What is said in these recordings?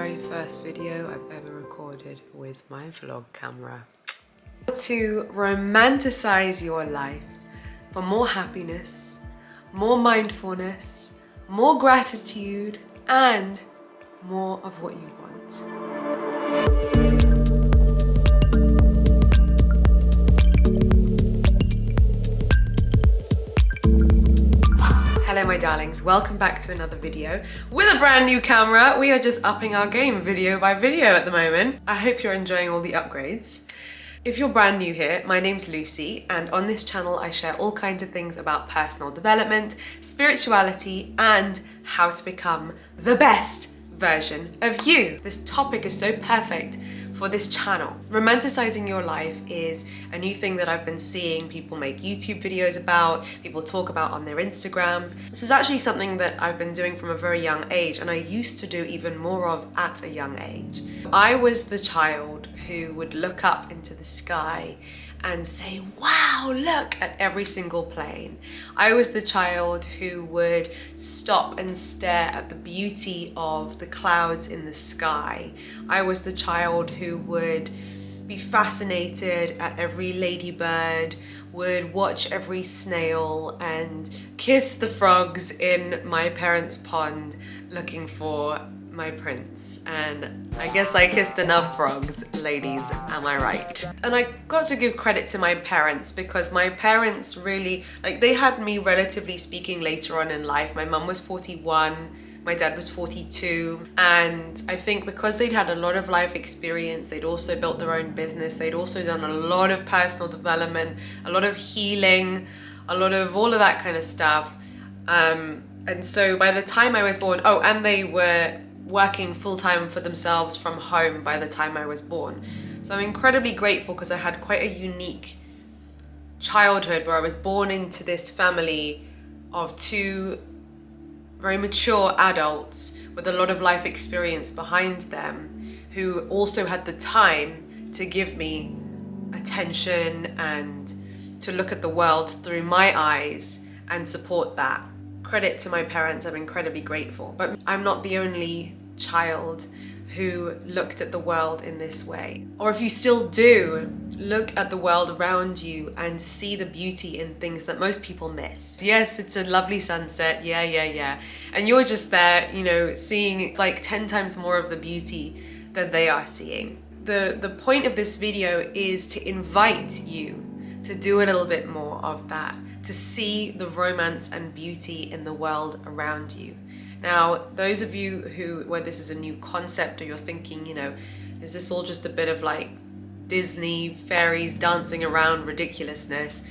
very first video I've ever recorded with my vlog camera. To romanticize your life for more happiness, more mindfulness, more gratitude, and more of what you want. Hello my darlings, welcome back to another video with a brand new camera. We are just upping our game video by video at the moment. I hope you're enjoying all the upgrades. If you're brand new here, my name's Lucy, and on this channel I share all kinds of things about personal development, spirituality, and how to become the best version of you. This topic is so perfect for this channel. Romanticizing your life is a new thing that I've been seeing people make YouTube videos about, people talk about on their Instagrams. This is actually something that I've been doing from a very young age, and I used to do even more of at a young age. I was the child who would look up into the sky and say, wow, look at every single plane. I was the child who would stop and stare at the beauty of the clouds in the sky. I was the child who would be fascinated at every ladybird, would watch every snail and kiss the frogs in my parents' pond looking for my prince. And I guess I kissed enough frogs, ladies, am I right? And I got to give credit to my parents, because my parents really, they had me relatively speaking later on in life. My mum was 41, my dad was 42, and I think because they'd had a lot of life experience, they'd also built their own business, they'd also done a lot of personal development, a lot of healing, a lot of all of that kind of stuff. And so by the time I was born, and they were working full-time for themselves from home by the time I was born. So I'm incredibly grateful because I had quite a unique childhood where I was born into this family of two very mature adults with a lot of life experience behind them, who also had the time to give me attention and to look at the world through my eyes and support that. Credit to my parents, I'm incredibly grateful. But I'm not the only child who looked at the world in this way. Or if you still do, look at the world around you and see the beauty in things that most people miss. Yes, it's a lovely sunset, yeah. And you're just there, seeing like 10 times more of the beauty than they are seeing. The point of this video is to invite you to do a little bit more of that, to see the romance and beauty in the world around you. Now, those of you where this is a new concept, or you're thinking, is this all just a bit of like Disney fairies dancing around ridiculousness?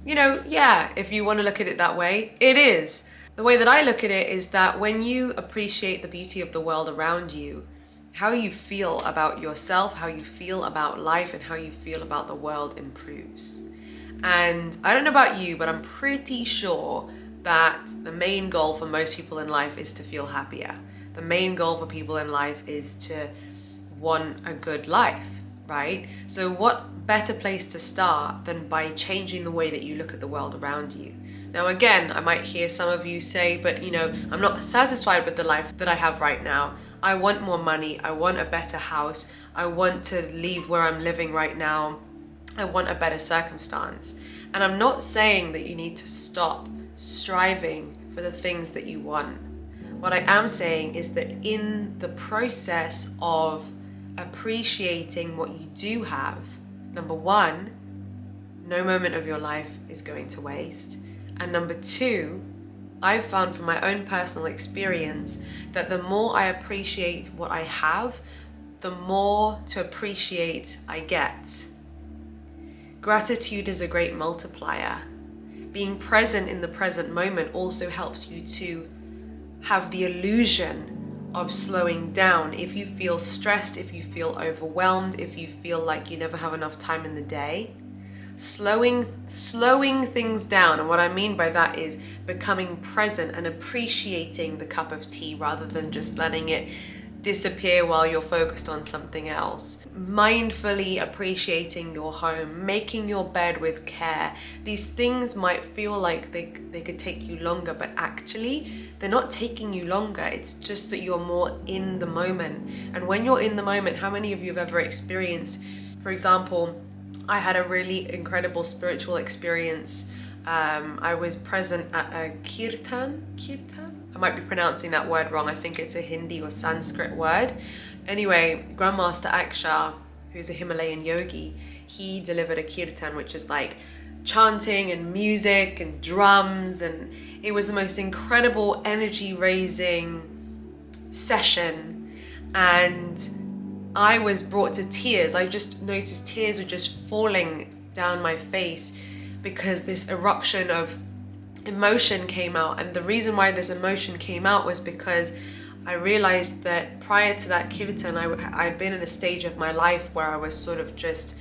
Yeah, if you want to look at it that way, it is. The way that I look at it is that when you appreciate the beauty of the world around you, how you feel about yourself, how you feel about life, and how you feel about the world improves. And I don't know about you, but I'm pretty sure that the main goal for most people in life is to feel happier. The main goal for people in life is to want a good life, right? So what better place to start than by changing the way that you look at the world around you? Now again, I might hear some of you say, but I'm not satisfied with the life that I have right now. I want more money, I want a better house, I want to leave where I'm living right now, I want a better circumstance. And I'm not saying that you need to stop striving for the things that you want. What I am saying is that in the process of appreciating what you do have, number one, no moment of your life is going to waste. And number two, I've found from my own personal experience that the more I appreciate what I have, the more to appreciate I get. Gratitude is a great multiplier. Being present in the present moment also helps you to have the illusion of slowing down. If you feel stressed, if you feel overwhelmed, if you feel like you never have enough time in the day, slowing things down. And what I mean by that is becoming present and appreciating the cup of tea rather than just letting it disappear while you're focused on something else. Mindfully appreciating your home, making your bed with care. These things might feel like they could take you longer, but actually they're not taking you longer. It's just that you're more in the moment. And when you're in the moment, how many of you have ever experienced, for example, I had a really incredible spiritual experience. I was present at a kiritan? I might be pronouncing that word wrong. I think it's a Hindi or Sanskrit word. Anyway, Grandmaster Aksha, who's a Himalayan yogi, he delivered a kiritan, which is like chanting and music and drums, and it was the most incredible energy raising session. And I was brought to tears. I just noticed tears were just falling down my face because this eruption of emotion came out. And the reason why this emotion came out was because I realized that prior to that kiritan, I'd been in a stage of my life where I was sort of just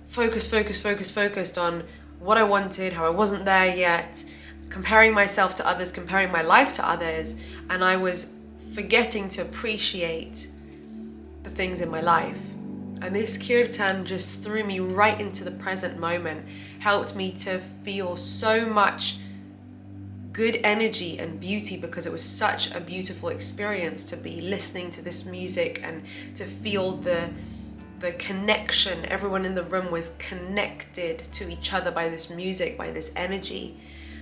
focused on what I wanted, how I wasn't there yet, comparing myself to others, comparing my life to others, and I was forgetting to appreciate the things in my life. And this kirtan just threw me right into the present moment, helped me to feel so much good energy and beauty, because it was such a beautiful experience to be listening to this music and to feel the connection. Everyone in the room was connected to each other by this music, by this energy,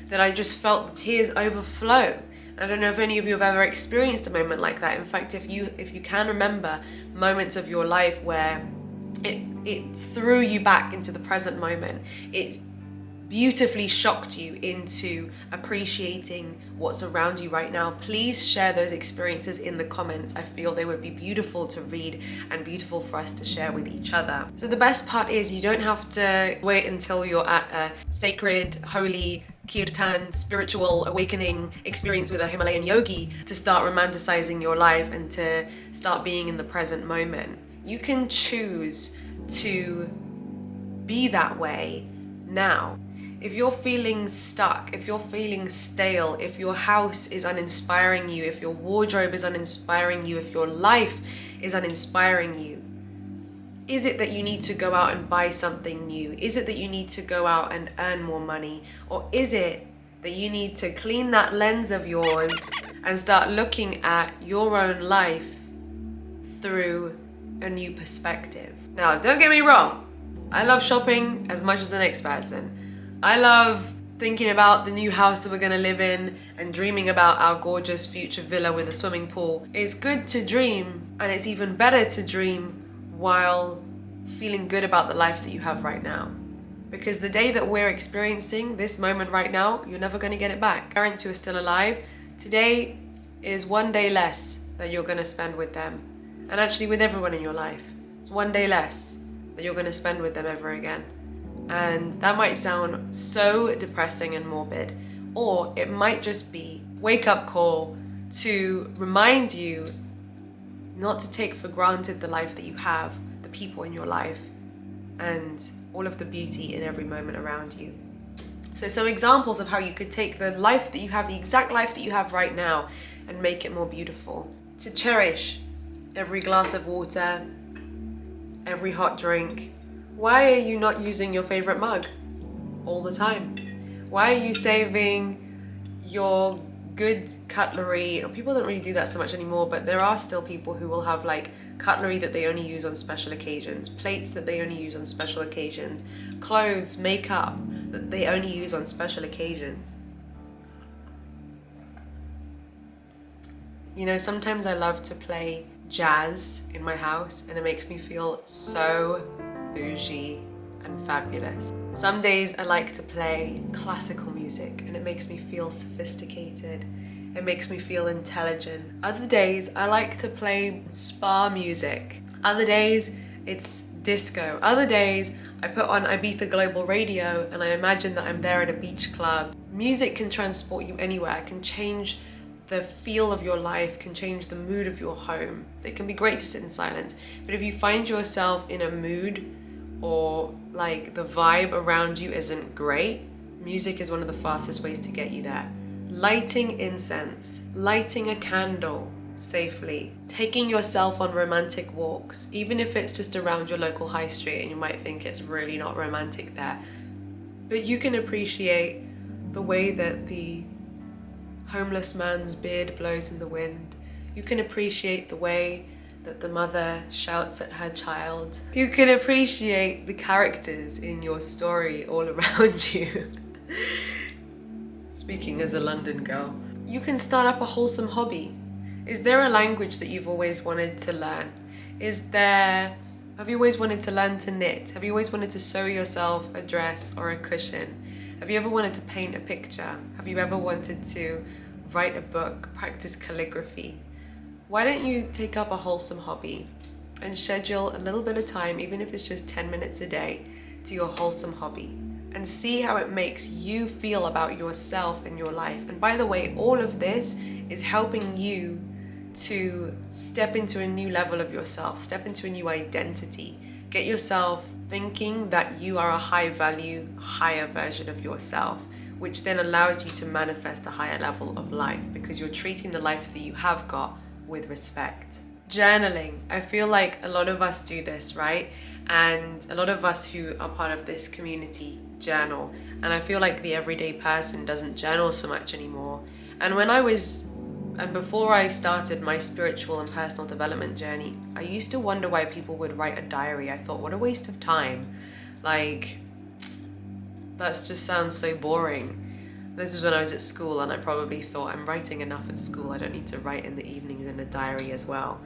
that I just felt the tears overflow. I don't know if any of you have ever experienced a moment like that. In fact, if you can remember moments of your life where it threw you back into the present moment, it beautifully shocked you into appreciating what's around you right now, please share those experiences in the comments. I feel they would be beautiful to read and beautiful for us to share with each other. So the best part is you don't have to wait until you're at a sacred, holy, kirtan, spiritual awakening experience with a Himalayan yogi to start romanticizing your life and to start being in the present moment. You can choose to be that way now. If you're feeling stuck, if you're feeling stale, if your house is uninspiring you, if your wardrobe is uninspiring you, if your life is uninspiring you, is it that you need to go out and buy something new? Is it that you need to go out and earn more money? Or is it that you need to clean that lens of yours and start looking at your own life through a new perspective? Now, don't get me wrong. I love shopping as much as the next person. I love thinking about the new house that we're gonna live in and dreaming about our gorgeous future villa with a swimming pool. It's good to dream, and it's even better to dream while feeling good about the life that you have right now. Because the day that we're experiencing, this moment right now, you're never gonna get it back. Parents who are still alive, today is one day less that you're gonna spend with them. And actually with everyone in your life, it's one day less that you're gonna spend with them ever again. And that might sound so depressing and morbid, or it might just be a wake-up call to remind you not to take for granted the life that you have, the people in your life, and all of the beauty in every moment around you. So some examples of how you could take the life that you have, the exact life that you have right now, and make it more beautiful. To cherish every glass of water, every hot drink. Why are you not using your favorite mug all the time? Why are you saving your good cutlery? People don't really do that so much anymore, but there are still people who will have like cutlery that they only use on special occasions, plates that they only use on special occasions, clothes, makeup that they only use on special occasions. You know, sometimes I love to play jazz in my house and it makes me feel so bougie and fabulous. Some days I like to play classical music and it makes me feel sophisticated. It makes me feel intelligent. Other days I like to play spa music. Other days it's disco. Other days I put on IBIZA Global Radio and I imagine that I'm there at a beach club. Music can transport you anywhere, can change the feel of your life, can change the mood of your home. It can be great to sit in silence, but if you find yourself in a mood or like the vibe around you isn't great, music is one of the fastest ways to get you there. Lighting incense, lighting a candle, safely, taking yourself on romantic walks, even if it's just around your local high street and you might think it's really not romantic there. But you can appreciate the way that the homeless man's beard blows in the wind. You can appreciate the way that the mother shouts at her child. You can appreciate the characters in your story all around you. Speaking as a London girl. You can start up a wholesome hobby. Is there a language that you've always wanted to learn? Have you always wanted to learn to knit? Have you always wanted to sew yourself a dress or a cushion? Have you ever wanted to paint a picture? Have you ever wanted to write a book, practice calligraphy? Why don't you take up a wholesome hobby and schedule a little bit of time, even if it's just 10 minutes a day, to your wholesome hobby and see how it makes you feel about yourself and your life. And by the way, all of this is helping you to step into a new level of yourself, step into a new identity, get yourself thinking that you are a high value, higher version of yourself, which then allows you to manifest a higher level of life because you're treating the life that you have got with respect. Journaling. I feel like a lot of us do this, right? And a lot of us who are part of this community journal. And I feel like the everyday person doesn't journal so much anymore. And before I started my spiritual and personal development journey, I used to wonder why people would write a diary. I thought, what a waste of time. Like, that just sounds so boring. This was when I was at school and I probably thought, I'm writing enough at school, I don't need to write in the evenings in a diary as well.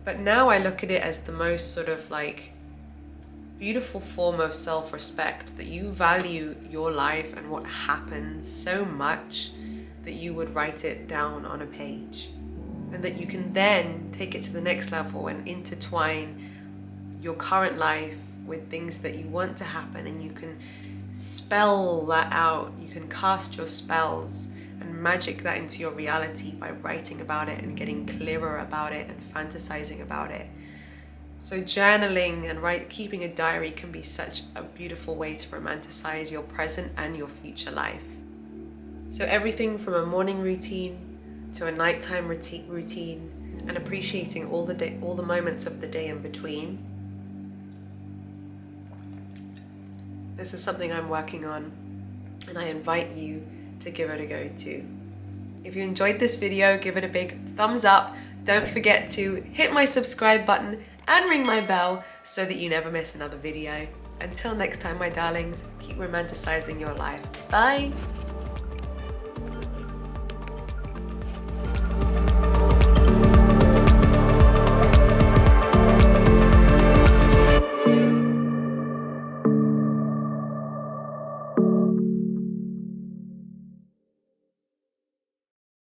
But now I look at it as the most sort of like beautiful form of self-respect, that you value your life and what happens so much that you would write it down on a page, and that you can then take it to the next level and intertwine your current life with things that you want to happen, and you can spell that out. You can cast your spells and magic that into your reality by writing about it and getting clearer about it and fantasizing about it. So journaling and keeping a diary can be such a beautiful way to romanticize your present and your future life. So everything from a morning routine to a nighttime routine, and appreciating all the moments of the day in between. This is something I'm working on, and I invite you to give it a go too. If you enjoyed this video, give it a big thumbs up. Don't forget to hit my subscribe button and ring my bell so that you never miss another video. Until next time, my darlings, keep romanticizing your life. Bye!